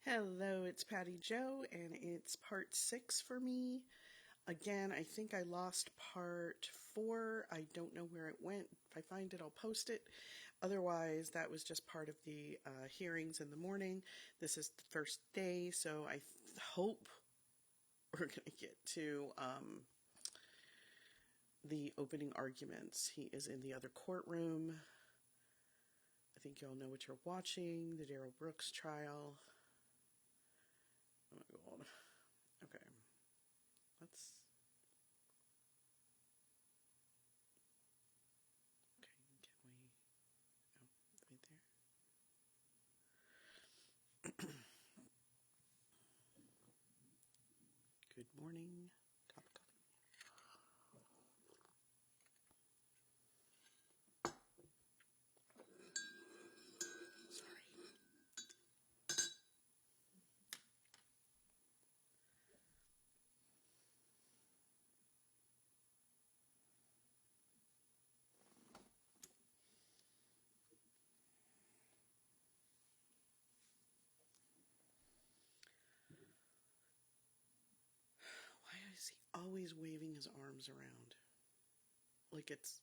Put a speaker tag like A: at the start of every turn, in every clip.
A: Hello, it's Patty Jo, and it's part 6 for me. Again, I think I lost part 4. I don't know where it went. If I find it, I'll post it. Otherwise, that was just part of the hearings in the morning. This is the first day, so I hope we're going to get to the opening arguments. He is in the other courtroom. I think you all know what you're watching, the Darrell Brooks trial. Oh my god. Okay. Let's... Okay, can we... Oh, right there. Good morning. Cup of coffee. Sorry. Why is he always waving his arms around? Like it's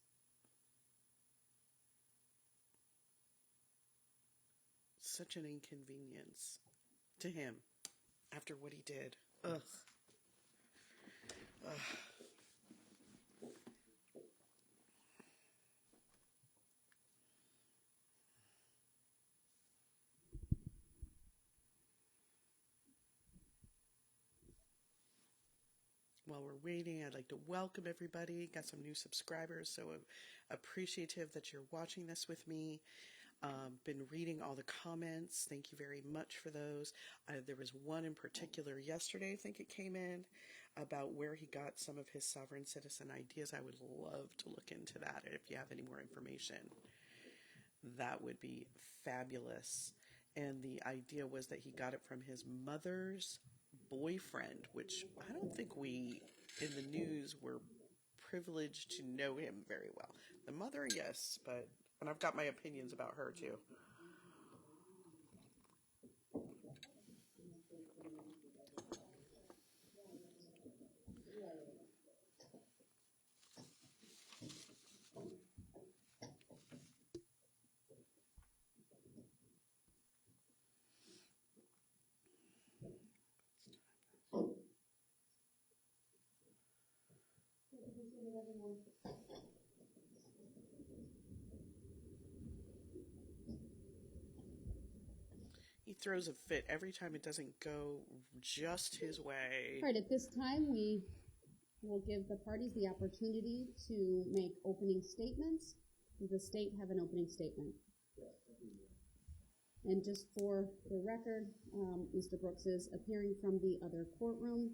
A: such an inconvenience to him after what he did. Ugh. Ugh. While we're waiting, I'd like to welcome everybody. Got some new subscribers, so appreciative that you're watching this with me. Been reading all the comments. Thank you very much for those. There was one in particular yesterday, I think it came in, about where he got some of his sovereign citizen ideas. I would love to look into that if you have any more information. That would be fabulous. And the idea was that he got it from his mother's boyfriend, which I don't think we in the news were privileged to know him very well. The mother, yes, and I've got my opinions about her too. He throws a fit every time it doesn't go just his way.
B: All right, at this time, we will give the parties the opportunity to make opening statements. Does the state have an opening statement? And just for the record, Mr. Brooks is appearing from the other courtroom.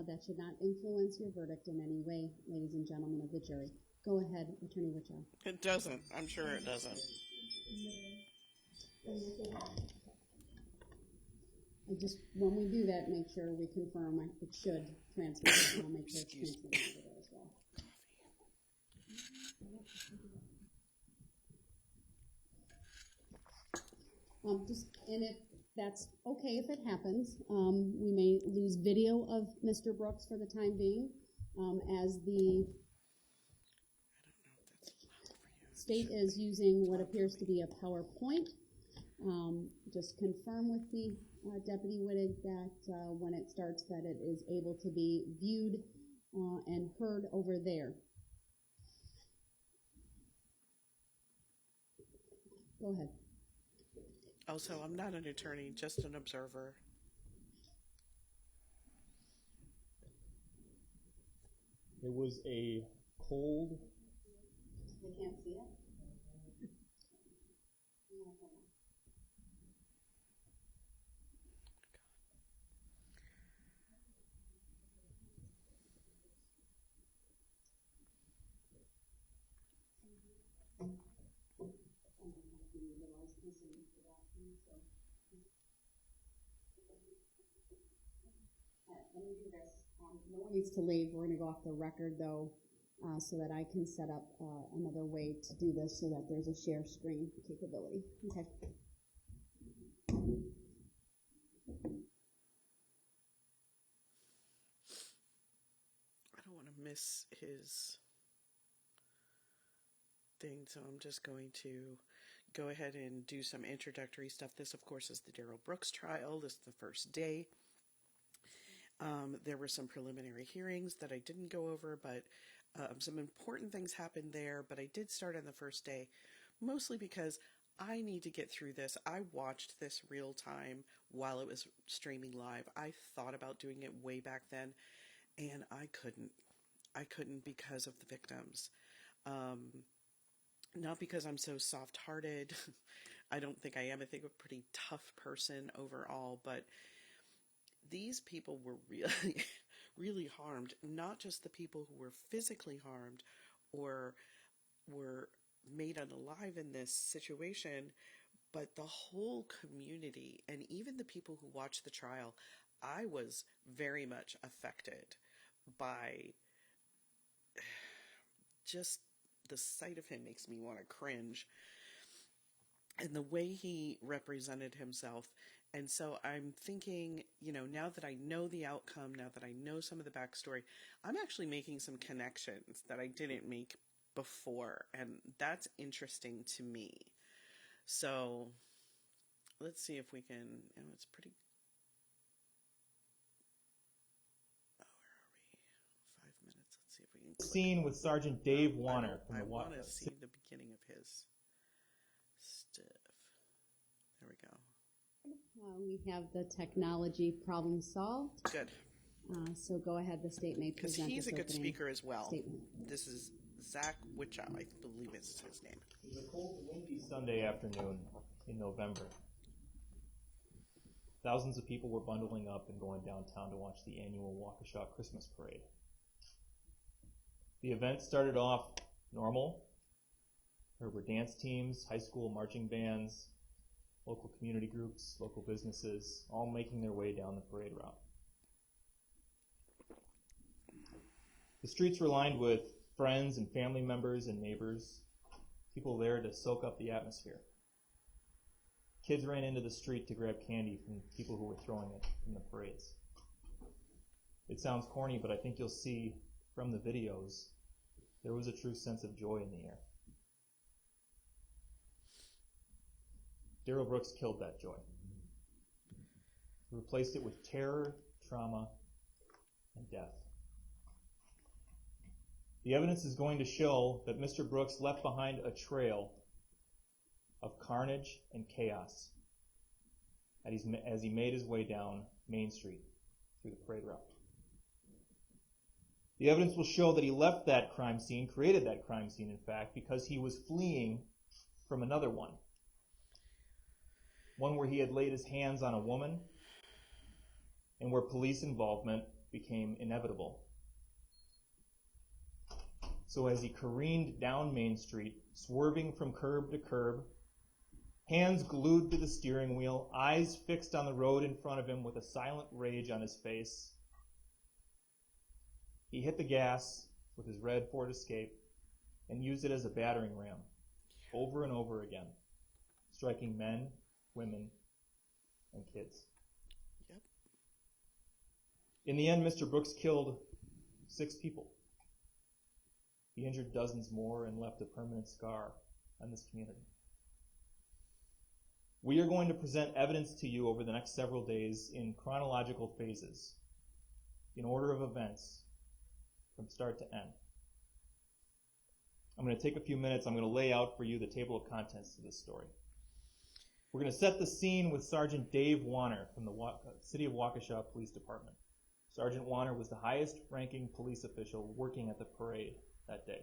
B: That should not influence your verdict in any way, ladies and gentlemen of the jury. Go ahead, Attorney Wichow.
A: It doesn't. I'm sure it doesn't.
B: When we do that, make sure we confirm it should transmit. And I'll make sure it's transmitted as well. And if that's okay, if it happens, we may lose video of Mr. Brooks for the time being, as the state is using what appears to be a PowerPoint. Just confirm with the Deputy Wittig that when it starts that it is able to be viewed and heard over there. Go ahead.
A: Also, I'm not an attorney, just an observer.
C: It was a cold.
B: They can't see it? Let me do this. No one needs to leave. We're going to go off the record, though, so that I can set up another way to do this so that there's a share screen capability. Okay.
A: to miss his thing, so I'm just going to go ahead and do some introductory stuff. This, of course, is the Darrell Brooks trial. This is the first day. There were some preliminary hearings that I didn't go over, but some important things happened there. But I did start on the first day, mostly because I need to get through this. I watched this real time while it was streaming live. I thought about doing it way back then, and I couldn't. I couldn't because of the victims. Not because I'm so soft-hearted. I don't think I am. I think I'm a pretty tough person overall, but these people were really, really harmed. Not just the people who were physically harmed or were made unalive in this situation, but the whole community and even the people who watched the trial. I was very much affected by just the sight of him makes me want to cringe, and the way he represented himself. And so I'm thinking, now that I know the outcome, now that I know some of the backstory, I'm actually making some connections that I didn't make before, and that's interesting to me. So let's see if we can, it's pretty, where are we? 5 minutes. Let's see if we can
C: Scene with Sergeant Dave Warner from the
A: I want to see the beginning of his stuff. There we go.
B: We have the technology problem solved.
A: Good.
B: So go ahead, the state may
A: Because
B: present
A: he's a
B: this
A: good
B: opening
A: speaker as well.
B: statement.
A: This is Zach Wichow, I believe is his name.
C: It was a cold, windy Sunday afternoon in November. Thousands of people were bundling up and going downtown to watch the annual Waukesha Christmas parade. The event started off normal. There were dance teams, high school marching bands, local community groups, local businesses, all making their way down the parade route. The streets were lined with friends and family members and neighbors, people there to soak up the atmosphere. Kids ran into the street to grab candy from people who were throwing it in the parades. It sounds corny, but I think you'll see from the videos there was a true sense of joy in the air. Darrell Brooks killed that joy. He replaced it with terror, trauma, and death. The evidence is going to show that Mr. Brooks left behind a trail of carnage and chaos as he made his way down Main Street through the parade route. The evidence will show that he left that crime scene, created that crime scene, in fact, because he was fleeing from another one. One where he had laid his hands on a woman and where police involvement became inevitable. So as he careened down Main Street, swerving from curb to curb, hands glued to the steering wheel, eyes fixed on the road in front of him with a silent rage on his face, he hit the gas with his red Ford Escape and used it as a battering ram over and over again, striking men, women, and kids.
A: Yep.
C: In the end, Mr. Brooks killed 6 people. He injured dozens more and left a permanent scar on this community. We are going to present evidence to you over the next several days in chronological phases, in order of events, from start to end. I'm going to take a few minutes. I'm going to lay out for you the table of contents to this story. We're going to set the scene with Sergeant Dave Warner from the City of Waukesha Police Department. Sergeant Warner was the highest-ranking police official working at the parade that day.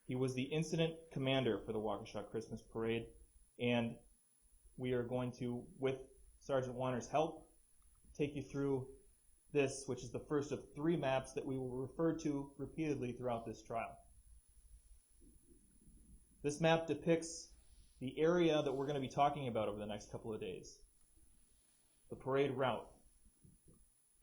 C: He was the incident commander for the Waukesha Christmas Parade, and we are going to, with Sergeant Warner's help, take you through this, which is the first of 3 maps that we will refer to repeatedly throughout this trial. This map depicts the area that we're going to be talking about over the next couple of days, the parade route.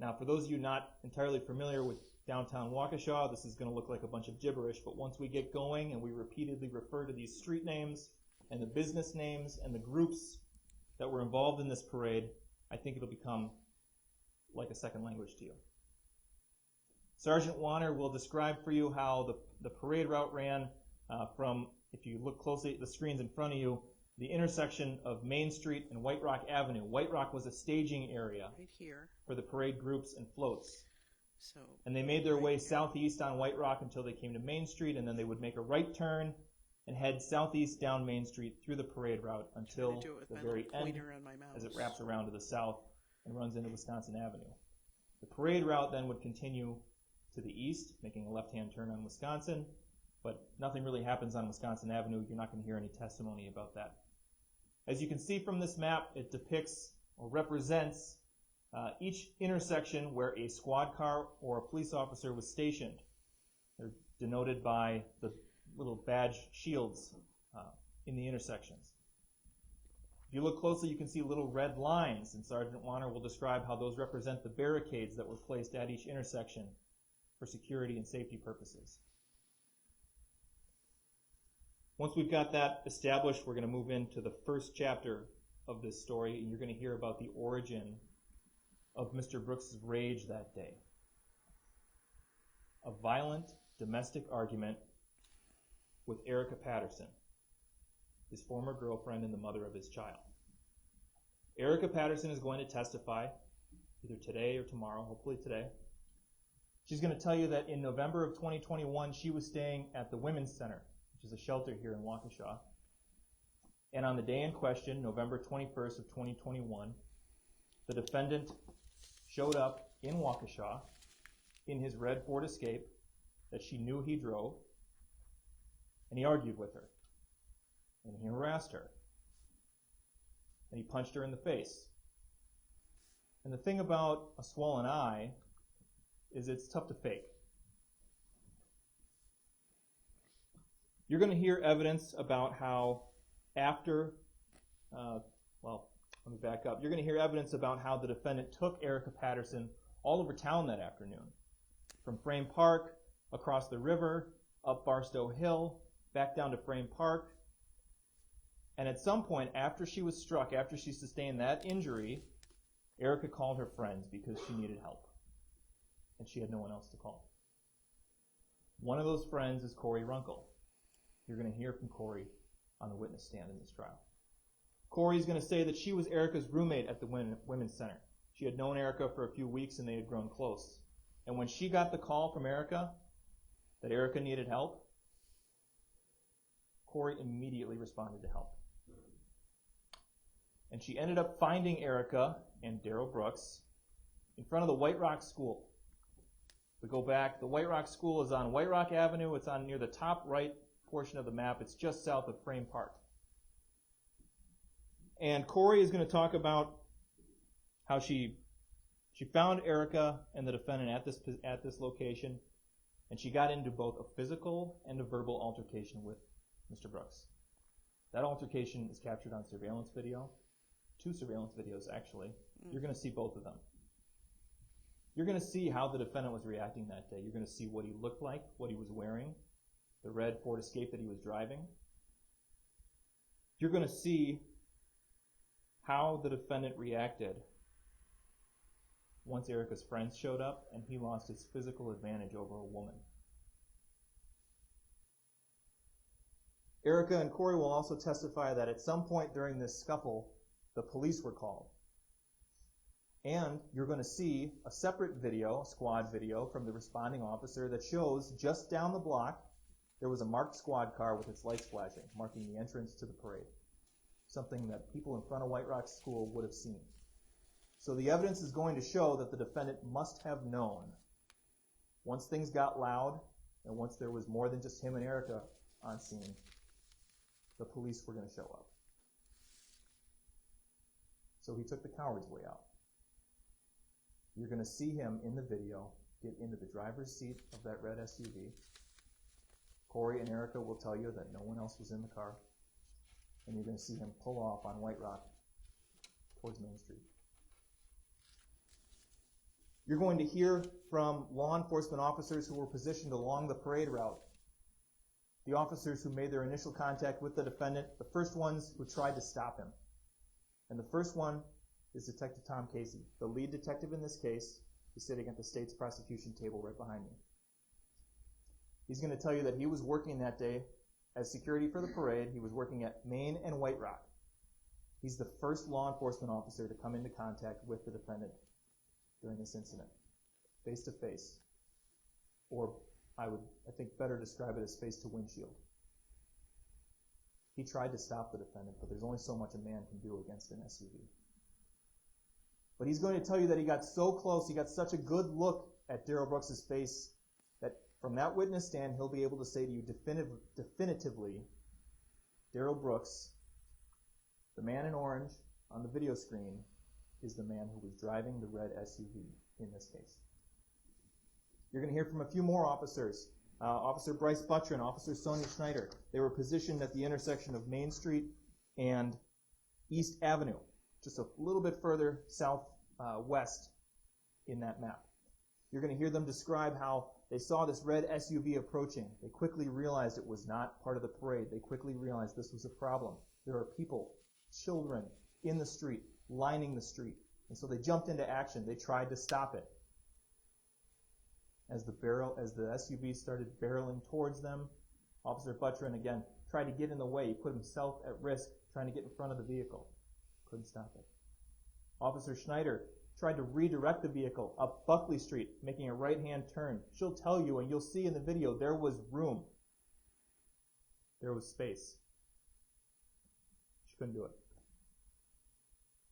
C: Now, for those of you not entirely familiar with downtown Waukesha, this is going to look like a bunch of gibberish, but once we get going and we repeatedly refer to these street names and the business names and the groups that were involved in this parade, I think it'll become like a second language to you. Sergeant Warner will describe for you how the parade route ran from, if you look closely at the screens in front of you, the intersection of Main Street and White Rock Avenue. White Rock was a staging area
A: Right here.
C: for the parade groups and floats.
A: So,
C: And they made their way southeast on White Rock until they came to Main Street, and then they would make a right turn and head southeast down Main Street through the parade route until
A: do it with
C: the
A: my
C: very
A: little
C: end
A: pointer on my mouse.
C: as it wraps around to the south and runs into Wisconsin Avenue. The parade route then would continue to the east, making a left-hand turn on Wisconsin, but nothing really happens on Wisconsin Avenue. You're not going to hear any testimony about that. As you can see from this map, it depicts or represents each intersection where a squad car or a police officer was stationed. They're denoted by the little badge shields in the intersections. If you look closely, you can see little red lines, and Sergeant Warner will describe how those represent the barricades that were placed at each intersection for security and safety purposes. Once we've got that established, we're going to move into the first chapter of this story, and you're going to hear about the origin of Mr. Brooks' rage that day. A violent domestic argument with Erica Patterson, his former girlfriend and the mother of his child. Erica Patterson is going to testify either today or tomorrow, hopefully today. She's going to tell you that in November of 2021, she was staying at the Women's Center, which is a shelter here in Waukesha. And on the day in question, November 21st of 2021, the defendant showed up in Waukesha in his red Ford Escape that she knew he drove, and he argued with her, and he harassed her, and he punched her in the face. And the thing about a swollen eye is it's tough to fake. You're going to hear evidence about how after, let me back up. You're going to hear evidence about how the defendant took Erica Patterson all over town that afternoon. From Frame Park, across the river, up Barstow Hill, back down to Frame Park. And at some point, after she was struck, after she sustained that injury, Erica called her friends because she needed help. And she had no one else to call. One of those friends is Corey Runkle. You're going to hear from Corey on the witness stand in this trial. Corey's going to say that she was Erica's roommate at the Women's Center. She had known Erica for a few weeks and they had grown close. And when she got the call from Erica that Erica needed help, Corey immediately responded to help. And she ended up finding Erica and Darrell Brooks in front of the White Rock School. We go back, the White Rock School is on White Rock Avenue. It's on near the top right portion of the map. It's just south of Frame Park. And Corey is going to talk about how she found Erica and the defendant at this location, and she got into both a physical and a verbal altercation with Mr. Brooks. That altercation is captured on surveillance video, 2 surveillance videos actually. You're going to see both of them. You're going to see how the defendant was reacting that day. You're going to see what he looked like, what he was wearing, the red Ford Escape that he was driving. You're going to see how the defendant reacted once Erica's friends showed up and he lost his physical advantage over a woman. Erica and Corey will also testify that at some point during this scuffle, the police were called. And you're going to see a separate video, a squad video, from the responding officer that shows just down the block there was a marked squad car with its lights flashing, marking the entrance to the parade. Something that people in front of White Rock School would have seen. So the evidence is going to show that the defendant must have known. Once things got loud, and once there was more than just him and Erica on scene, the police were going to show up. So he took the coward's way out. You're going to see him in the video get into the driver's seat of that red SUV. Corey and Erica will tell you that no one else was in the car. And you're going to see him pull off on White Rock towards Main Street. You're going to hear from law enforcement officers who were positioned along the parade route. The officers who made their initial contact with the defendant, the first ones who tried to stop him. And the first one is Detective Tom Casey, the lead detective in this case, is sitting at the state's prosecution table right behind me. He's going to tell you that he was working that day as security for the parade. He was working at Main and White Rock. He's the first law enforcement officer to come into contact with the defendant during this incident, face to face. Or I think better describe it as face to windshield. He tried to stop the defendant, but there's only so much a man can do against an SUV. But he's going to tell you that he got so close, he got such a good look at Darrell Brooks' face, that from that witness stand, he'll be able to say to you definitively, Darrell Brooks, the man in orange on the video screen, is the man who was driving the red SUV in this case. You're going to hear from a few more officers. Officer Bryce Butcher and Officer Sonia Schneider. They were positioned at the intersection of Main Street and East Avenue, just a little bit further southwest in that map. You're going to hear them describe how they saw this red SUV approaching. They quickly realized it was not part of the parade. They quickly realized this was a problem. There are people, children, in the street, lining the street. And so they jumped into action. They tried to stop it. As the SUV started barreling towards them, Officer Butcher, again, tried to get in the way. He put himself at risk trying to get in front of the vehicle. Couldn't stop it. Officer Schneider tried to redirect the vehicle up Buckley Street, making a right-hand turn. She'll tell you, and you'll see in the video, there was room. There was space. She couldn't do it.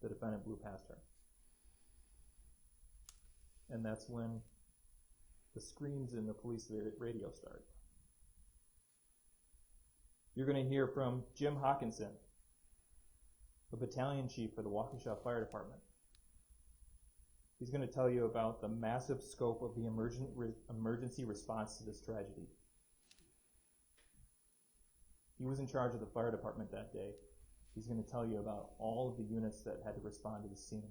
C: The defendant blew past her. And that's when the screams in the police radio start. You're going to hear from Jim Hawkinson, the battalion chief for the Waukesha Fire Department. He's going to tell you about the massive scope of the emergency response to this tragedy. He was in charge of the fire department that day. He's going to tell you about all of the units that had to respond to the scene,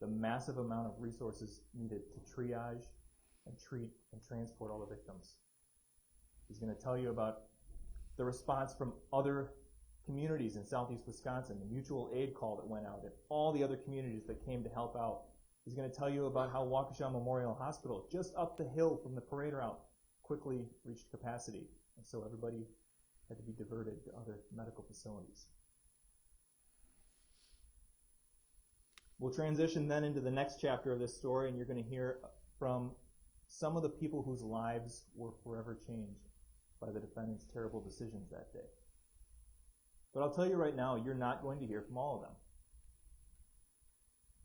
C: the massive amount of resources needed to triage and treat and transport all the victims. He's going to tell you about the response from other communities in southeast Wisconsin, the mutual aid call that went out, and all the other communities that came to help out. He's going to tell you about how Waukesha Memorial Hospital, just up the hill from the parade route, quickly reached capacity, and so everybody had to be diverted to other medical facilities. We'll transition then into the next chapter of this story, and you're going to hear from some of the people whose lives were forever changed by the defendant's terrible decisions that day. But I'll tell you right now, you're not going to hear from all of them.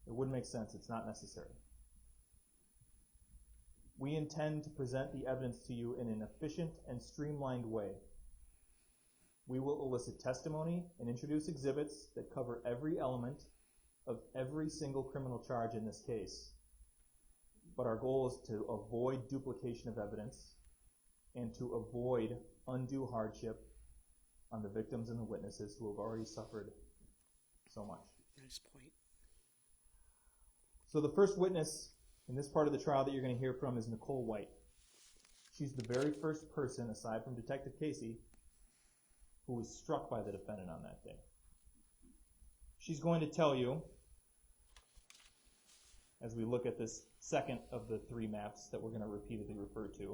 C: It wouldn't make sense. It's not necessary. We intend to present the evidence to you in an efficient and streamlined way. We will elicit testimony and introduce exhibits that cover every element of every single criminal charge in this case. But our goal is to avoid duplication of evidence and to avoid undue hardship on the victims and the witnesses who have already suffered so much.
A: Nice point.
C: So the first witness in this part of the trial that you're going to hear from is Nicole White. She's the very first person, aside from Detective Casey, who was struck by the defendant on that day. She's going to tell you, as we look at this second of the three maps that we're going to repeatedly refer to,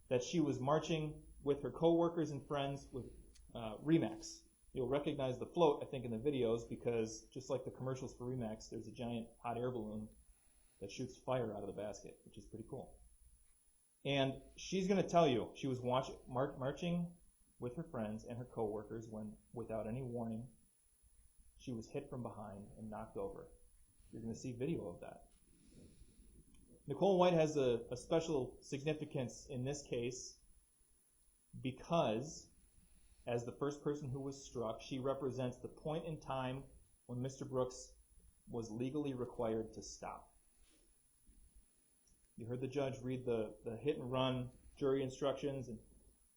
C: that she was marching with her co-workers and friends with Remax. You'll recognize the float, I think, in the videos because just like the commercials for Remax, there's a giant hot air balloon that shoots fire out of the basket, which is pretty cool. And she's going to tell you she was marching with her friends and her co-workers when, without any warning, she was hit from behind and knocked over. You're going to see video of that. Nicole White has a special significance in this case because, as the first person who was struck, she represents the point in time when Mr. Brooks was legally required to stop. You heard the judge read the hit and run jury instructions. And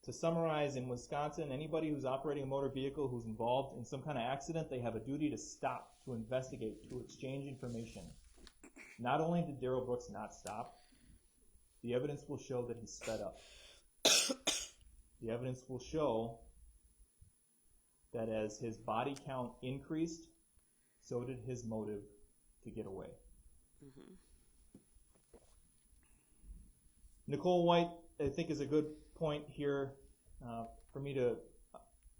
C: to summarize, in Wisconsin, anybody who's operating a motor vehicle who's involved in some kind of accident, they have a duty to stop, to investigate, to exchange information. Not only did Darrell Brooks not stop, the evidence will show that he sped up. The evidence will show that as his body count increased, so did his motive to get away.
A: Mm-hmm.
C: Nicole White, I think, is a good point here for me to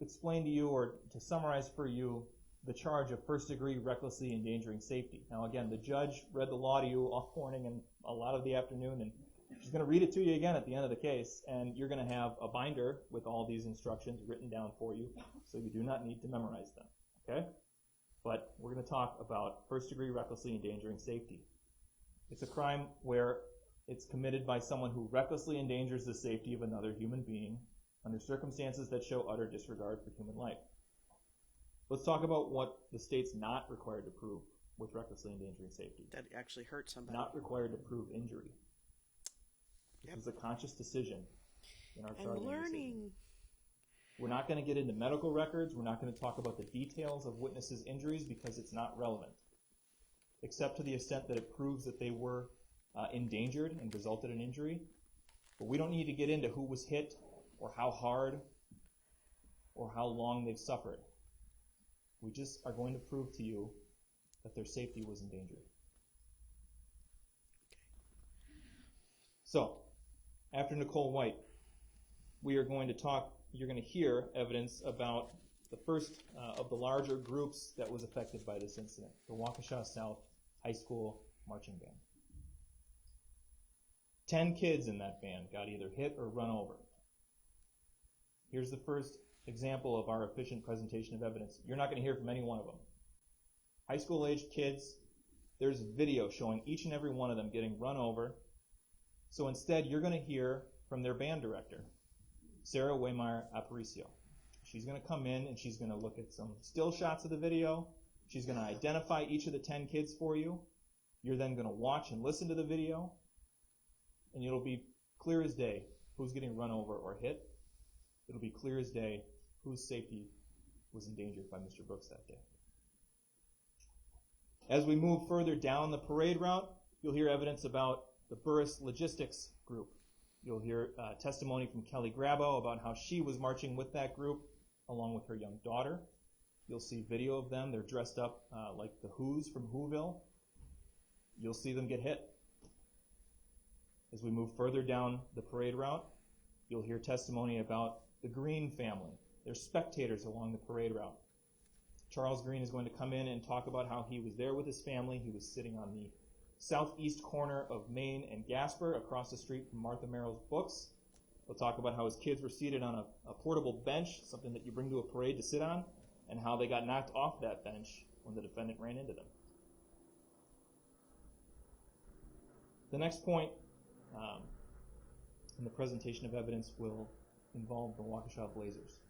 C: explain to you, or to summarize for you, the charge of first-degree recklessly endangering safety. Now, again, the judge read the law to you all morning and a lot of the afternoon, and she's going to read it to you again at the end of the case, and you're going to have a binder with all these instructions written down for you, so you do not need to memorize them, okay? But we're going to talk about first-degree recklessly endangering safety. It's a crime where it's committed by someone who recklessly endangers the safety of another human being under circumstances that show utter disregard for human life. Let's talk about what the state's not required to prove with recklessly endangering safety.
A: That actually hurt somebody.
C: Not required to prove injury.
A: Yep.
C: This is a conscious decision in our charging
A: And learning.
C: decision. We're not going to get into medical records. We're not going to talk about the details of witnesses' injuries because it's not relevant, except to the extent that it proves that they were endangered and resulted in injury. But we don't need to get into who was hit or how hard or how long they've suffered. We just are going to prove to you that their safety was endangered. So, after Nicole White, we are going to talk, you're going to hear evidence about the first of the larger groups that was affected by this incident, the Waukesha South High School Marching Band. 10 kids in that band got either hit or run over. Here's the first example of our efficient presentation of evidence. You're not going to hear from any one of them. High school-aged kids, there's video showing each and every one of them getting run over. So instead, you're going to hear from their band director, Sarah Waymeyer Aparicio. She's going to come in and she's going to look at some still shots of the video. She's going to identify each of the 10 kids for you. You're then going to watch and listen to the video, and it'll be clear as day who's getting run over or hit. It'll be clear as day whose safety was endangered by Mr. Brooks that day. As we move further down the parade route, you'll hear evidence about the Burris Logistics Group. You'll hear testimony from Kelly Grabo about how she was marching with that group along with her young daughter. You'll see video of them. They're dressed up like the Who's from Whoville. You'll see them get hit. As we move further down the parade route, you'll hear testimony about the Green family. They're spectators along the parade route. Charles Green is going to come in and talk about how he was there with his family. He was sitting on the southeast corner of Main and Gasper across the street from Martha Merrill's Books. He'll talk about how his kids were seated on a portable bench, something that you bring to a parade to sit on, and how they got knocked off that bench when the defendant ran into them. The next point in the presentation of evidence will involve the Waukesha Blazers.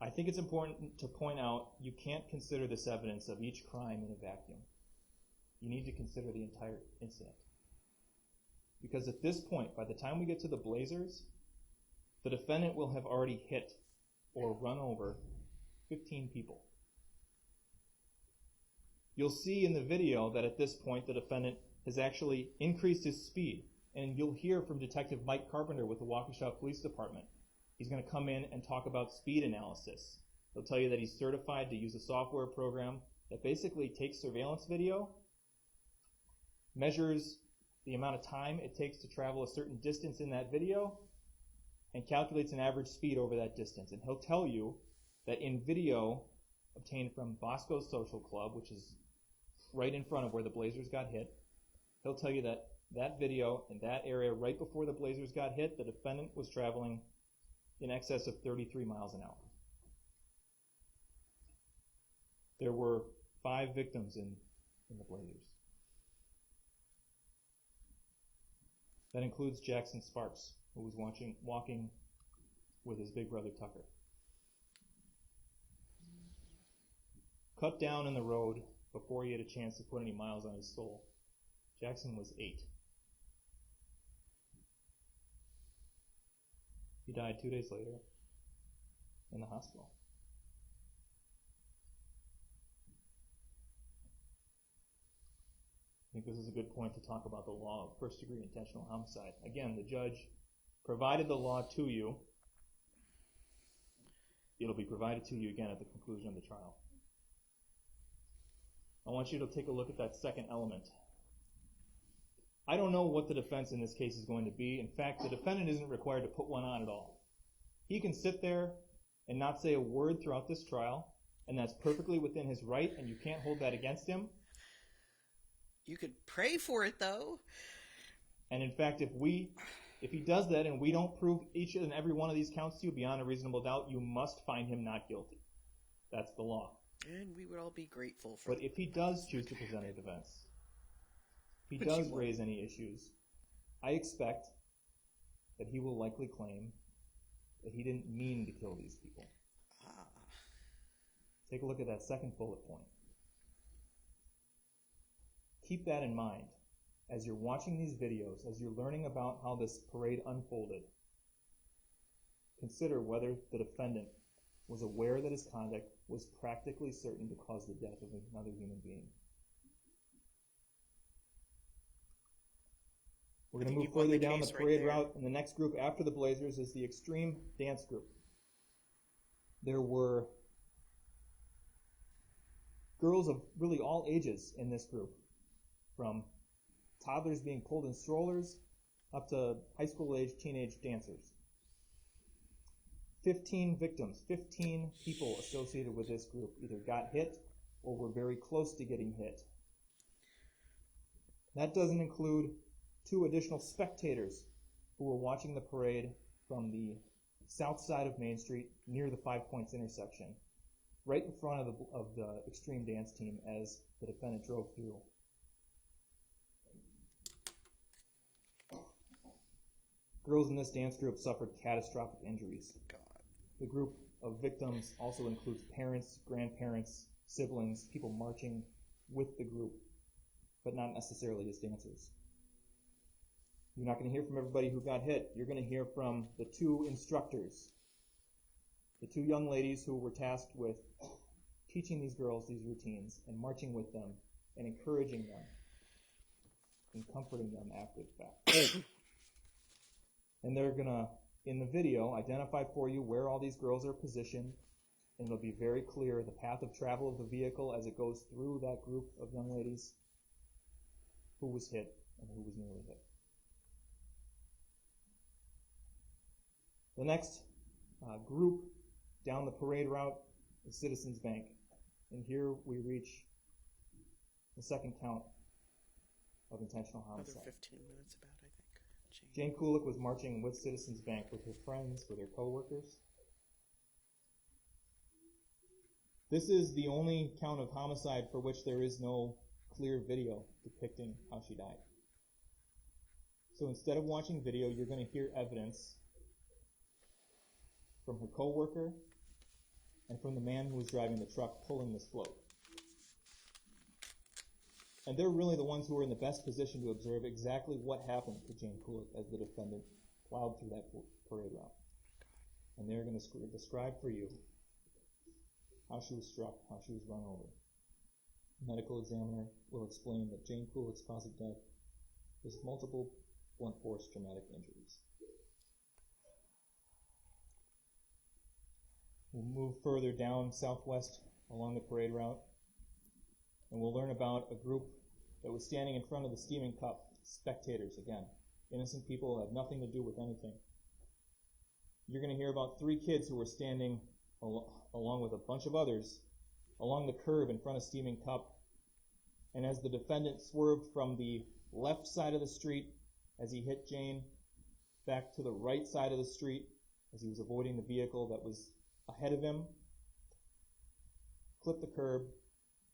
C: I think it's important to point out you can't consider this evidence of each crime in a vacuum. You need to consider the entire incident. Because at this point, by the time we get to the Blazers, the defendant will have already hit or run over 15 people. You'll see in the video that at this point the defendant has actually increased his speed. And you'll hear from Detective Mike Carpenter with the Waukesha Police Department. He's going to come in and talk about speed analysis. He'll tell you that he's certified to use a software program that basically takes surveillance video, measures the amount of time it takes to travel a certain distance in that video, and calculates an average speed over that distance. And he'll tell you that in video obtained from Bosco's Social Club, which is right in front of where the Blazers got hit, he'll tell you that that video in that area right before the Blazers got hit, the defendant was traveling in excess of 33 miles an hour. There were 5 victims in the Blazers. That includes Jackson Sparks, who was walking with his big brother Tucker. Cut down in the road before he had a chance to put any miles on his soul. Jackson was 8. He died 2 days later in the hospital. I think this is a good point to talk about the law of first-degree intentional homicide. Again, the judge provided the law to you. It'll be provided to you again at the conclusion of the trial. I want you to take a look at that second element. I don't know what the defense in this case is going to be. In fact, the defendant isn't required to put one on at all. He can sit there and not say a word throughout this trial, and that's perfectly within his right, and you can't hold that against him.
A: You could pray for it, though.
C: And in fact, if he does that and we don't prove each and every one of these counts to you beyond a reasonable doubt, you must find him not guilty. That's the law.
A: And we would all be grateful for
C: But if he does choose to present a defense, if he does raise any issues, I expect that he will likely claim that he didn't mean to kill these people. Take a look at that second bullet point. Keep that in mind as you're watching these videos, as you're learning about how this parade unfolded. Consider whether the defendant was aware that his conduct was practically certain to cause the death of another human being. We're going to move further down the parade route, and the next group after the Blazers is the Extreme Dance Group. There were girls of really all ages in this group, from toddlers being pulled in strollers up to high school age teenage dancers. 15 victims, 15 people associated with this group either got hit or were very close to getting hit. That doesn't include 2 additional spectators who were watching the parade from the south side of Main Street near the 5 Points intersection, right in front of the extreme dance team as the defendant drove through. Girls in this dance group suffered catastrophic injuries. The group of victims also includes parents, grandparents, siblings, people marching with the group, but not necessarily as dancers. You're not going to hear from everybody who got hit. You're going to hear from the 2 instructors, the 2 young ladies who were tasked with teaching these girls these routines and marching with them and encouraging them and comforting them after the fact. And they're going to, in the video, identify for you where all these girls are positioned, and it'll be very clear the path of travel of the vehicle as it goes through that group of young ladies, who was hit and who was nearly hit. The next group down the parade route is Citizens Bank. And here we reach the second count of intentional homicide.
A: Another 15 minutes about, I think.
C: Jane Kulik was marching with Citizens Bank with her friends, with her co-workers. This is the only count of homicide for which there is no clear video depicting how she died. So instead of watching video, you're going to hear evidence from her co-worker and from the man who was driving the truck pulling this float. And they're really the ones who are in the best position to observe exactly what happened to Jane Kulik as the defendant plowed through that parade route. And they're going to describe for you how she was struck, how she was run over. The medical examiner will explain that Jane Kulik's cause of death was multiple blunt force traumatic injuries. We'll move further down southwest along the parade route, and we'll learn about a group that was standing in front of the steaming cup, spectators again. Innocent people have nothing to do with anything. You're going to hear about 3 kids who were standing along with a bunch of others along the curb in front of steaming cup, and as the defendant swerved from the left side of the street as he hit Jane back to the right side of the street as he was avoiding the vehicle that was ahead of him, clipped the curb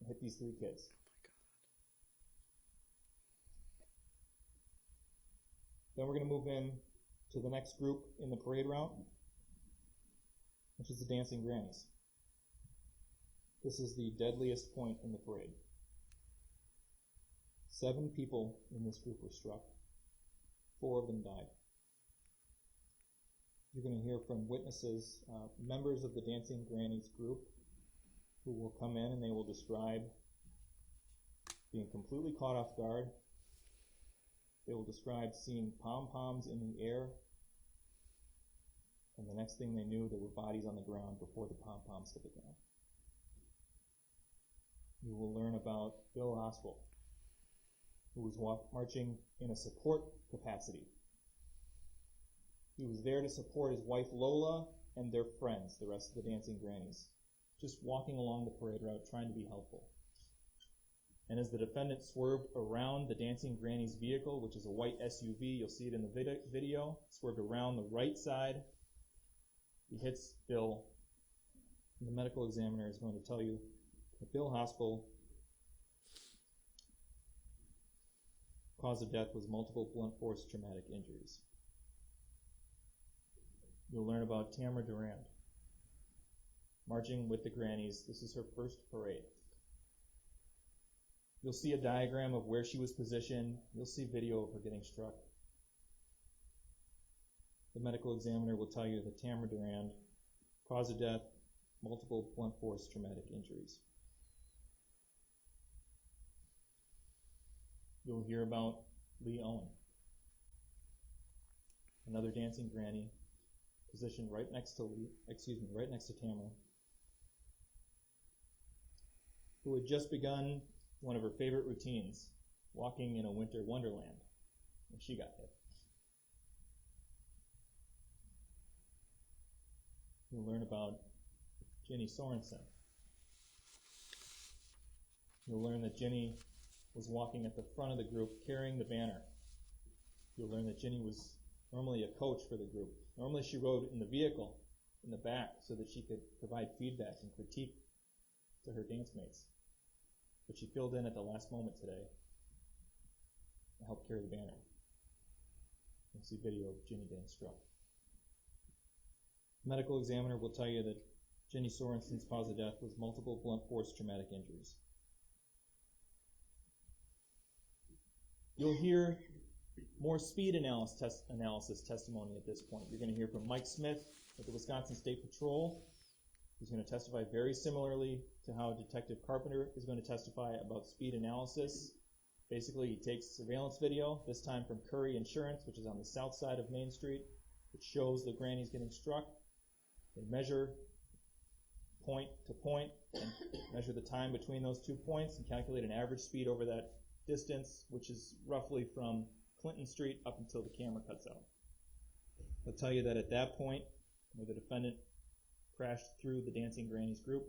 C: and hit these 3 kids. Then we're going to move in to the next group in the parade route, which is the Dancing Grannies. This is the deadliest point in the parade. 7 people in this group were struck. 4 of them died. You're going to hear from witnesses, members of the Dancing Grannies group, who will come in and they will describe being completely caught off guard. They will describe seeing pom-poms in the air, and the next thing they knew, there were bodies on the ground before the pom-poms hit the ground. You will learn about Bill Hospital, who was marching in a support capacity. He was there to support his wife Lola and their friends, the rest of the dancing grannies, just walking along the parade route trying to be helpful. And as the defendant swerved around the dancing granny's vehicle, which is a white SUV, you'll see it in the video, swerved around the right side, he hits Bill. And the medical examiner is going to tell you that Bill Hospital cause of death was multiple blunt force traumatic injuries. You'll learn about Tamara Durand, marching with the grannies. This is her first parade. You'll see a diagram of where she was positioned. You'll see video of her getting struck. The medical examiner will tell you that Tamara Durand, cause of death, multiple blunt force traumatic injuries. You'll hear about Lee Owen, another dancing granny, positioned right next to Tamara, who had just begun one of her favorite routines, walking in a winter wonderland, when she got hit. You'll learn about Jenny Sorensen. You'll learn that Jenny was walking at the front of the group carrying the banner. You'll learn that Jenny was normally a coach for the group. Normally she rode in the vehicle in the back so that she could provide feedback and critique to her dance mates. But she filled in at the last moment today to help carry the banner. You'll see video of Jenny getting struck. The medical examiner will tell you that Jenny Sorensen's cause of death was multiple blunt force traumatic injuries. You'll hear more speed analysis testimony at this point. You're going to hear from Mike Smith at the Wisconsin State Patrol, who's going to testify very similarly to how Detective Carpenter is going to testify about speed analysis. Basically, he takes surveillance video, this time from Curry Insurance, which is on the south side of Main Street, which shows the grannies getting struck. They measure point to point and measure the time between those 2 points and calculate an average speed over that distance, which is roughly from Clinton Street up until the camera cuts out. They'll tell you that at that point, where the defendant crashed through the dancing grannies group,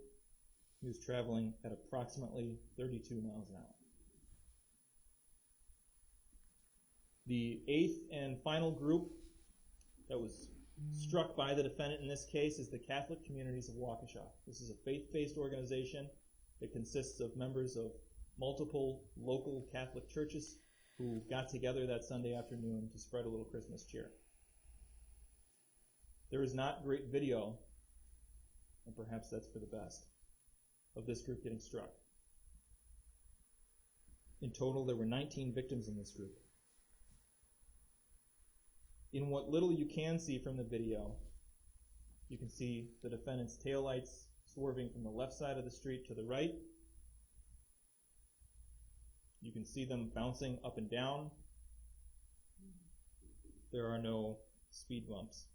C: he was traveling at approximately 32 miles an hour. The eighth and final group that was struck by the defendant in this case is the Catholic Communities of Waukesha. This is a faith-based organization that consists of members of multiple local Catholic churches who got together that Sunday afternoon to spread a little Christmas cheer. There is not great video, and perhaps that's for the best, of this group getting struck. In total, there were 19 victims in this group. In what little you can see from the video, you can see the defendant's taillights swerving from the left side of the street to the right. You can see them bouncing up and down. There are no speed bumps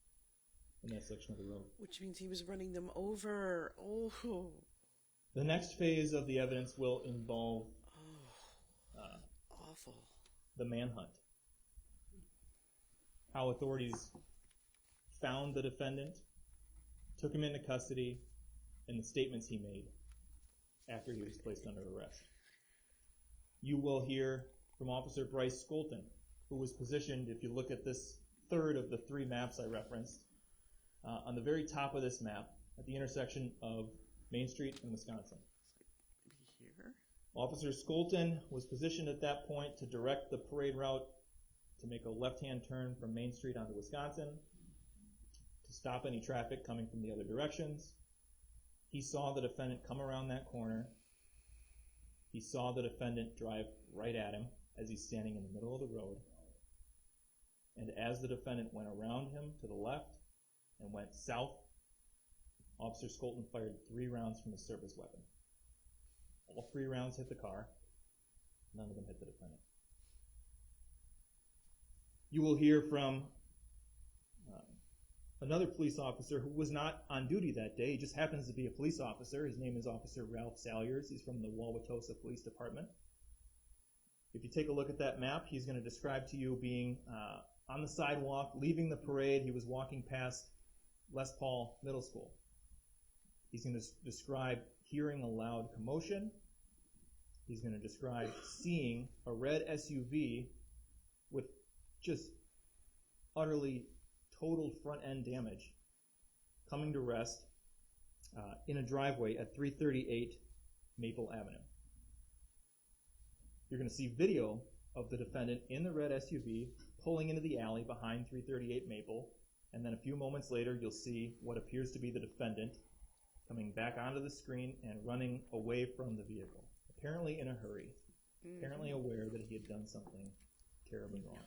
C: in that section of the road.
A: Which means he was running them over. Oh.
C: The next phase of the evidence will involve
A: Awful.
C: the manhunt. How authorities found the defendant, took him into custody, and the statements he made after he was placed under arrest. You will hear from Officer Bryce Skolton, who was positioned, if you look at this third of the three maps I referenced, on the very top of this map, at the intersection of Main Street and Wisconsin.
A: Maybe here?
C: Officer Skolton was positioned at that point to direct the parade route to make a left-hand turn from Main Street onto Wisconsin, to stop any traffic coming from the other directions. He saw the defendant come around that corner. He saw the defendant drive right at him as he's standing in the middle of the road. And as the defendant went around him to the left and went south, Officer Skolton fired 3 rounds from his service weapon. All 3 rounds hit the car. None of them hit the defendant. You will hear from another police officer who was not on duty that day. He just happens to be a police officer. His name is Officer Ralph Salyers. He's from the Wauwatosa Police Department. If you take a look at that map, he's going to describe to you being on the sidewalk, leaving the parade. He was walking past Les Paul Middle School. He's going to describe hearing a loud commotion. He's going to describe seeing a red SUV with just utterly totaled front end damage coming to rest in a driveway at 338 Maple Avenue. You're going to see video of the defendant in the red SUV pulling into the alley behind 338 Maple, and then a few moments later you'll see what appears to be the defendant coming back onto the screen and running away from the vehicle, apparently in a hurry, apparently aware that he had done something terribly wrong.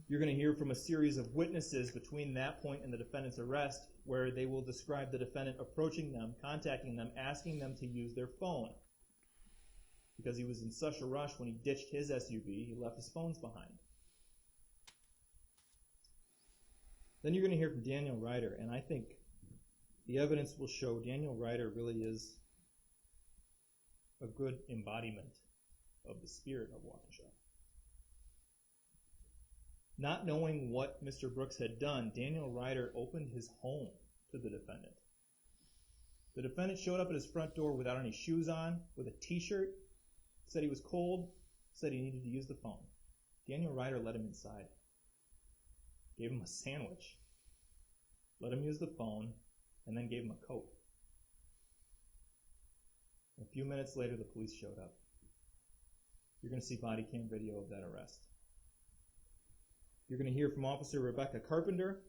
C: You're going to hear from a series of witnesses between that point and the defendant's arrest, where they will describe the defendant approaching them, contacting them, asking them to use their phone. Because he was in such a rush when he ditched his SUV, he left his phones behind. Then you're going to hear from Daniel Ryder, and I think the evidence will show Daniel Ryder really is a good embodiment of the spirit of Waukesha. Not knowing what Mr. Brooks had done, Daniel Ryder opened his home to the defendant. The defendant showed up at his front door without any shoes on, with a t-shirt, said he was cold, said he needed to use the phone. Daniel Ryder let him inside, gave him a sandwich, let him use the phone, and then gave him a coat. A few minutes later, the police showed up. You're going to see body cam video of that arrest. You're going to hear from Officer Rebecca Carpenter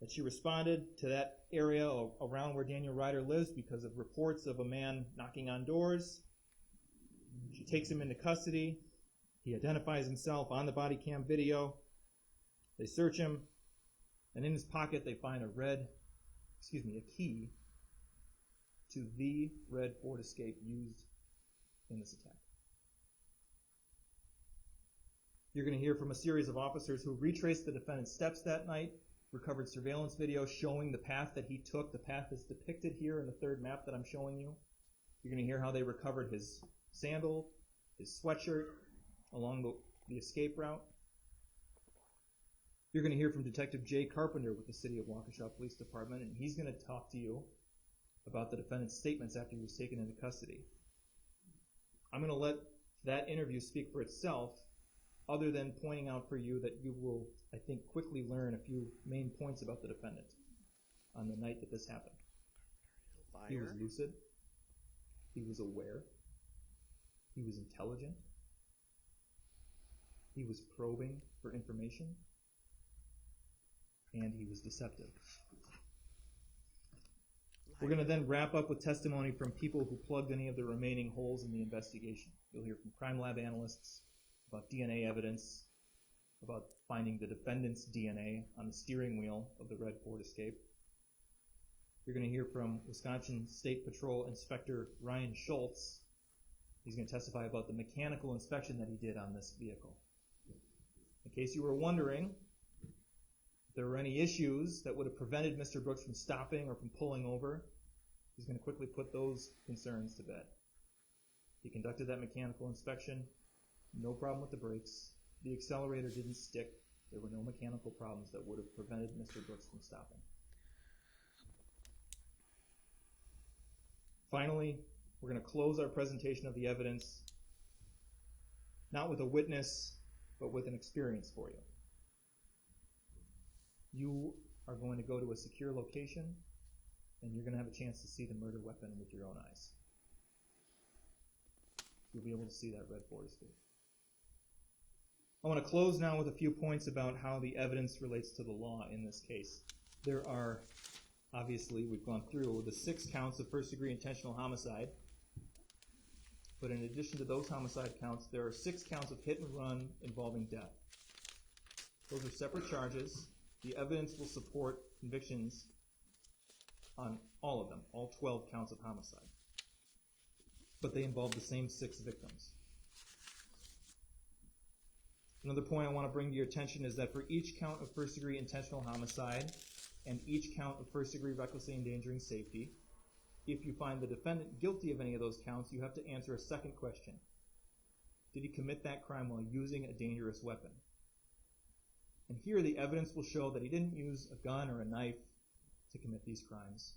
C: that she responded to that area around where Daniel Ryder lives because of reports of a man knocking on doors. She takes him into custody. He identifies himself on the body cam video. They search him, and in his pocket they find a key to the red Ford Escape used in this attack. You're going to hear from a series of officers who retraced the defendant's steps that night, recovered surveillance video showing the path that he took, the path that's depicted here in the third map that I'm showing you. You're going to hear how they recovered his sandal, his sweatshirt along the escape route. You're going to hear from Detective Jay Carpenter with the City of Waukesha Police Department, and he's going to talk to you about the defendant's statements after he was taken into custody. I'm going to let that interview speak for itself, other than pointing out for you that you will, I think, quickly learn a few main points about the defendant on the night that this happened.
A: Liar.
C: He was lucid. He was aware. He was intelligent. He was probing for information. And he was deceptive. We're going to then wrap up with testimony from people who plugged any of the remaining holes in the investigation. You'll hear from crime lab analysts about DNA evidence, about finding the defendant's DNA on the steering wheel of the red Ford Escape. You're going to hear from Wisconsin State Patrol Inspector Ryan Schultz. He's going to testify about the mechanical inspection that he did on this vehicle. In case you were wondering if there were any issues that would have prevented Mr. Brooks from stopping or from pulling over, he's going to quickly put those concerns to bed. He conducted that mechanical inspection. No problem with the brakes. The accelerator didn't stick. There were no mechanical problems that would have prevented Mr. Brooks from stopping. Finally, we're going to close our presentation of the evidence, not with a witness, but with an experience for you. You are going to go to a secure location, and you're going to have a chance to see the murder weapon with your own eyes. You'll be able to see that red Ford Escape. I want to close now with a few points about how the evidence relates to the law in this case. There are, obviously, we've gone through the 6 counts of first-degree intentional homicide. But in addition to those homicide counts, there are 6 counts of hit and run involving death. Those are separate charges. The evidence will support convictions on all of them, all 12 counts of homicide. But they involve the same 6 victims. Another point I want to bring to your attention is that for each count of first-degree intentional homicide and each count of first-degree recklessly endangering safety, if you find the defendant guilty of any of those counts, you have to answer a second question. Did he commit that crime while using a dangerous weapon? And here the evidence will show that he didn't use a gun or a knife to commit these crimes.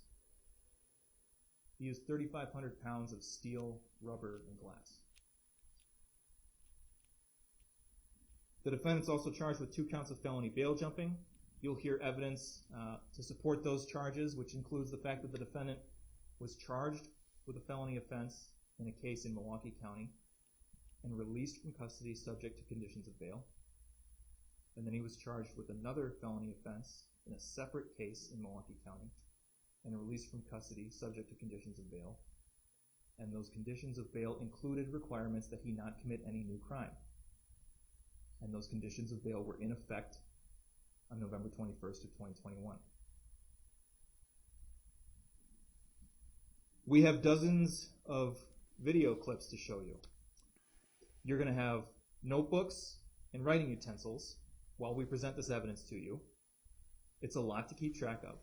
C: He used 3,500 pounds of steel, rubber, and glass. The defendant's also charged with 2 counts of felony bail jumping. You'll hear evidence to support those charges, which includes the fact that the defendant was charged with a felony offense in a case in Milwaukee County and released from custody subject to conditions of bail. And then he was charged with another felony offense in a separate case in Milwaukee County and released from custody subject to conditions of bail. And those conditions of bail included requirements that he not commit any new crime. And those conditions of bail were in effect on November 21st of 2021. We have dozens of video clips to show you. You're going to have notebooks and writing utensils while we present this evidence to you. It's a lot to keep track of.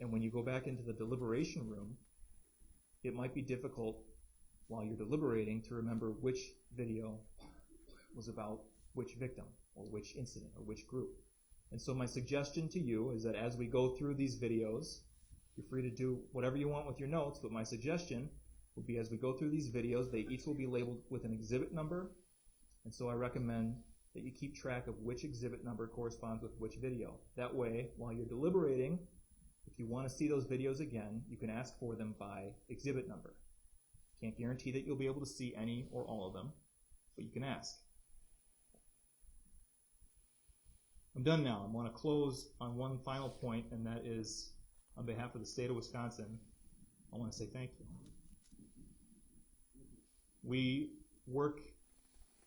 C: And when you go back into the deliberation room, it might be difficult while you're deliberating to remember which video was about which victim or which incident or which group. And so my suggestion to you is that as we go through these videos, you're free to do whatever you want with your notes, but my suggestion will be as we go through these videos, they each will be labeled with an exhibit number. And so I recommend that you keep track of which exhibit number corresponds with which video. That way, while you're deliberating, if you want to see those videos again, you can ask for them by exhibit number. Can't guarantee that you'll be able to see any or all of them, but you can ask. I'm done now. I want to close on one final point, and that is, on behalf of the state of Wisconsin, I want to say thank you.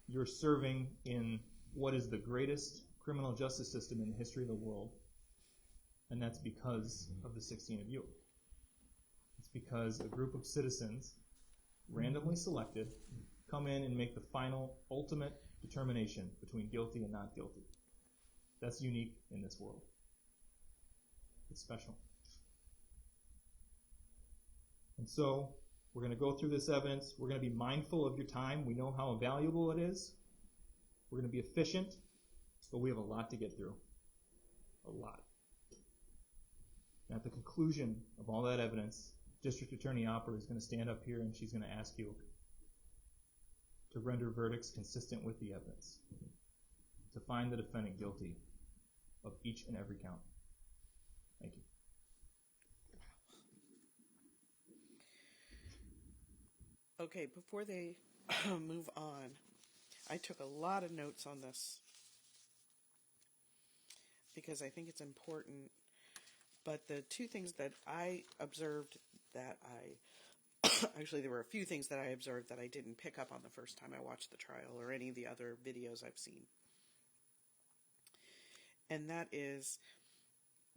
C: You're serving in what is the greatest criminal justice system in the history of the world, and that's because of the 16 of you. It's because a group of citizens, randomly selected, come in and make the final, ultimate determination between guilty and not guilty. That's unique in this world. It's special. And so, we're going to go through this evidence. We're going to be mindful of your time. We know how valuable it is. We're going to be efficient, but we have a lot to get through. A lot. And at the conclusion of all that evidence, District Attorney Opper is going to stand up here and she's going to ask you to render verdicts consistent with the evidence, to find the defendant guilty of each and every count. Thank you.
A: Okay, before they move on, I took a lot of notes on this because I think it's important. But the 2 things that I observed that actually there were a few things that I observed that I didn't pick up on the first time I watched the trial or any of the other videos I've seen. And that is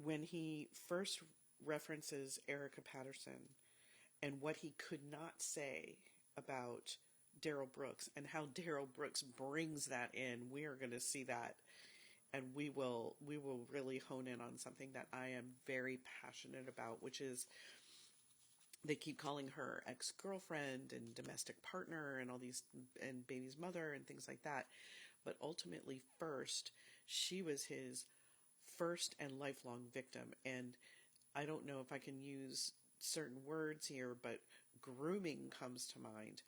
A: when he first references Erica Patterson and what he could not say about Darrell Brooks and how Darrell Brooks brings that in. We are going to see that, and we will really hone in on something that I am very passionate about, which is they keep calling her ex-girlfriend and domestic partner and all these, and baby's mother and things like that. But ultimately, first, she was his first and lifelong victim. And I don't know if I can use certain words here, but grooming comes to mind.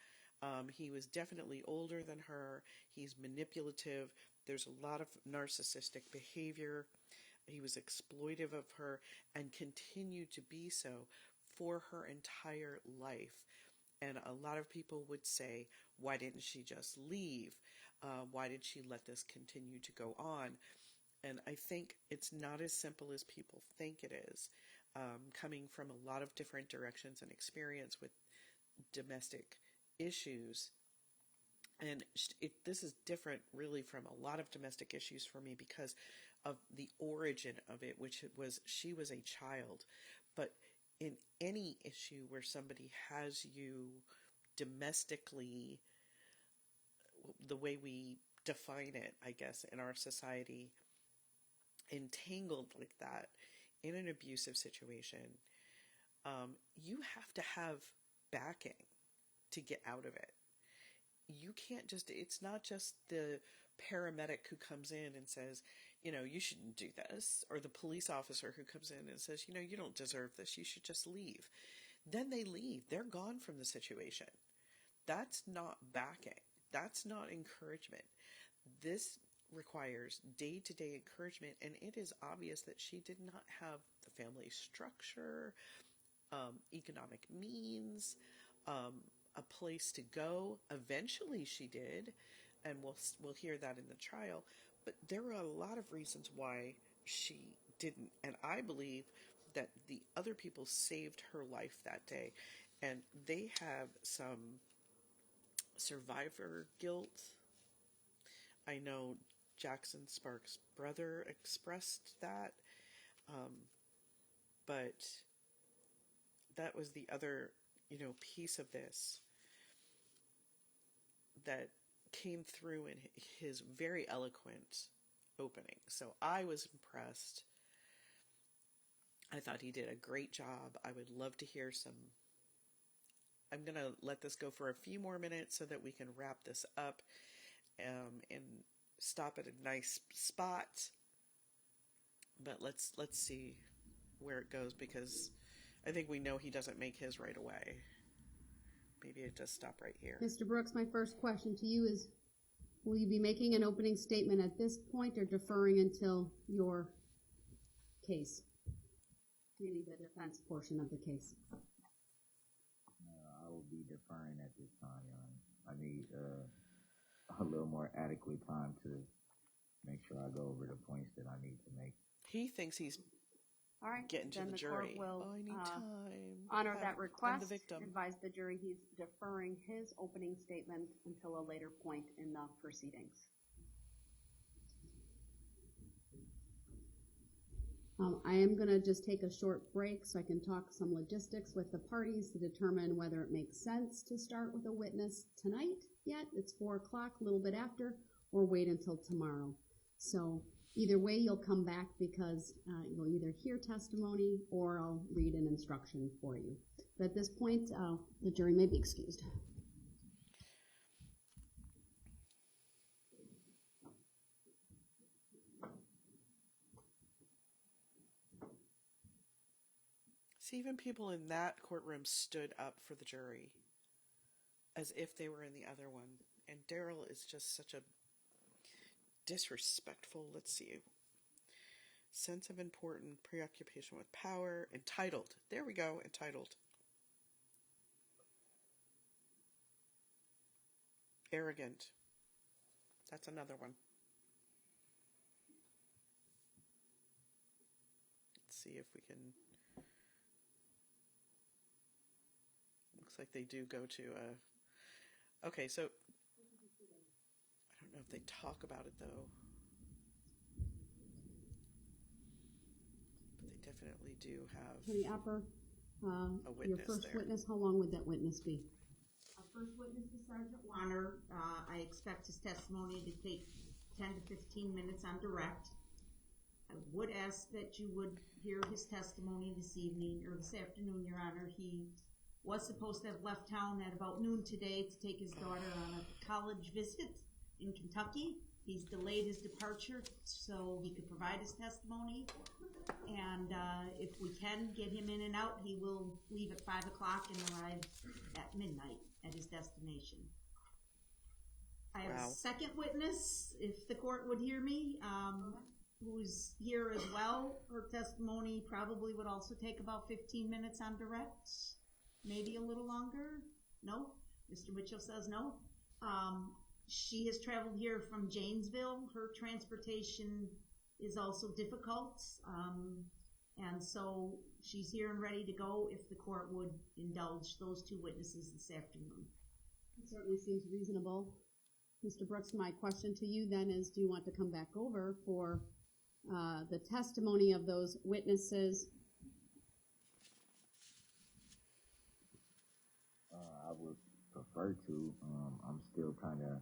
A: He was definitely older than her. He's manipulative. There's a lot of narcissistic behavior. He was exploitive of her and continued to be so for her entire life. And a lot of people would say, why didn't she just leave? Why did she let this continue to go on? And I think it's not as simple as people think it is. Coming from a lot of different directions and experience with domestic issues. And this is different really from a lot of domestic issues for me because of the origin of it, which was she was a child. But in any issue where somebody has you domestically, the way we define it, I guess, in our society, entangled like that in an abusive situation, you have to have backing to get out of it. You can't just, it's not just the paramedic who comes in and says, you shouldn't do this, or the police officer who comes in and says, you don't deserve this, you should just leave. Then they leave. They're gone from the situation. That's not backing. That's not encouragement. This requires day-to-day encouragement, and it is obvious that she did not have the family structure, economic means, a place to go. Eventually she did, and we'll hear that in the trial, but there were a lot of reasons why she didn't, and I believe that the other people saved her life that day, and they have some survivor guilt. I know Jackson Sparks' brother expressed that, but that was the other, piece of this that came through in his very eloquent opening. So I was impressed. I thought he did a great job. I would love to hear some. I'm going to let this go for a few more minutes so that we can wrap this up and stop at a nice spot. But let's see where it goes, because I think we know he doesn't make his right away. Maybe it does stop right here.
B: Mr. Brooks, my first question to you is, will you be making an opening statement at this point or deferring until your case? Meaning the defense portion of the case.
D: I will be deferring at this time. I need a little more adequate time to make sure I go over the points that I need to make.
A: He thinks he's
B: all right,
A: getting to the jury.
B: Court will
A: I need time.
B: Honor that request.
A: I'm the victim.
B: Advise the jury he's deferring his opening statement until a later point in the proceedings. I am going to just take a short break so I can talk some logistics with the parties to determine whether it makes sense to start with a witness tonight yet. It's 4 o'clock, a little bit after, or wait until tomorrow. So either way, you'll come back because you'll either hear testimony or I'll read an instruction for you. But at this point, the jury may be excused.
A: See, even people in that courtroom stood up for the jury as if they were in the other one. And Darrell is just such a disrespectful, let's see, sense of important preoccupation with power, entitled. There we go, entitled. Arrogant. That's another one. Let's see if we can. Looks like they do go to okay, so I don't know if they talk about it though. But they definitely do have
B: Attorney Upper,
A: a witness
B: your first
A: there.
B: witness, how long would that witness be?
E: Our first witness is Sergeant Warner. I expect his testimony to take 10 to 15 minutes on direct. I would ask that you would hear his testimony this evening, or this afternoon, Your Honor. He was supposed to have left town at about noon today to take his daughter on a college visit in Kentucky. He's delayed his departure so he could provide his testimony. And if we can get him in and out, he will leave at 5 o'clock and arrive at midnight at his destination. I have a second witness, if the court would hear me, who's here as well. Her testimony probably would also take about 15 minutes on direct. Maybe a little longer? No? Mr. Mitchell says no. She has traveled here from Janesville. Her transportation is also difficult. And so she's here and ready to go if the court would indulge those two witnesses this afternoon.
B: It certainly seems reasonable. Mr. Brooks, my question to you then is, do you want to come back over for the testimony of those witnesses?
D: I would prefer to. I'm still kind of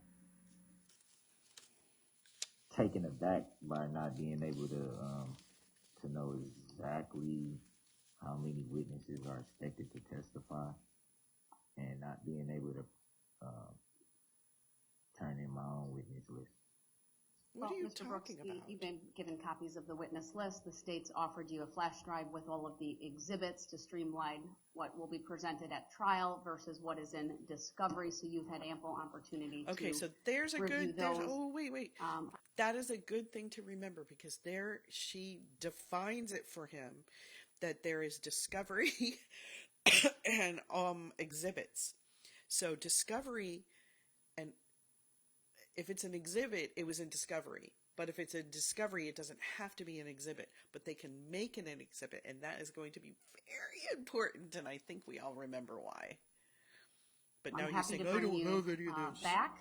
D: taken aback by not being able to know exactly how many witnesses are expected to testify, and not being able to turn in my own witness list.
A: What are you
F: Mr. Brooks,
A: talking about?
F: you've been given copies of the witness list. The state's offered you a flash drive with all of the exhibits to streamline what will be presented at trial versus what is in discovery, so you've had ample opportunity
A: Okay,
F: to
A: so there's a
F: review
A: good, there's,
F: those.
A: oh, wait. That is a good thing to remember, because there, she defines it for him that there is discovery and exhibits. So discovery, and if it's an exhibit, it was in discovery. But if it's a discovery, it doesn't have to be an exhibit, but they can make it an exhibit, and that is going to be very important, and I think we all remember why. But now
F: I'm
A: you're
F: happy
A: saying,
F: to
A: I
F: bring
A: don't
F: you
A: have any of this.
F: back.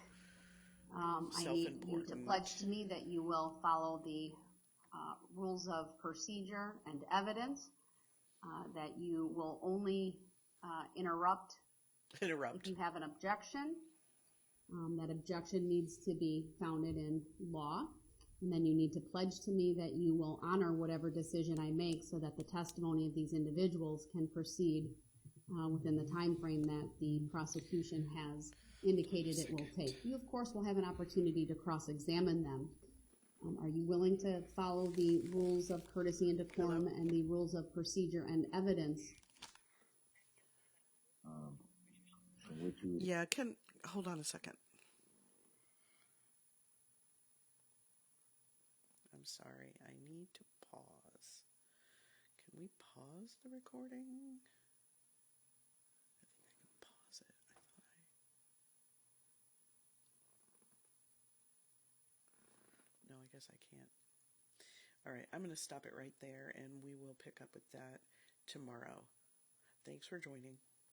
F: I need you to
A: Self-important.
F: pledge to me that you will follow the rules of procedure and evidence, that you will only interrupt if you have an objection. That objection needs to be founded in law. And then you need to pledge to me that you will honor whatever decision I make so that the testimony of these individuals can proceed within the time frame that the prosecution has indicated it will take. You, of course, will have an opportunity to cross-examine them. Are you willing to follow the rules of courtesy and decorum and the rules of procedure and evidence?
A: Yeah, hold on a second. I'm sorry, I need to pause. Can we pause the recording? I think I can pause it. No, I guess I can't. All right, I'm going to stop it right there, and we will pick up with that tomorrow. Thanks for joining.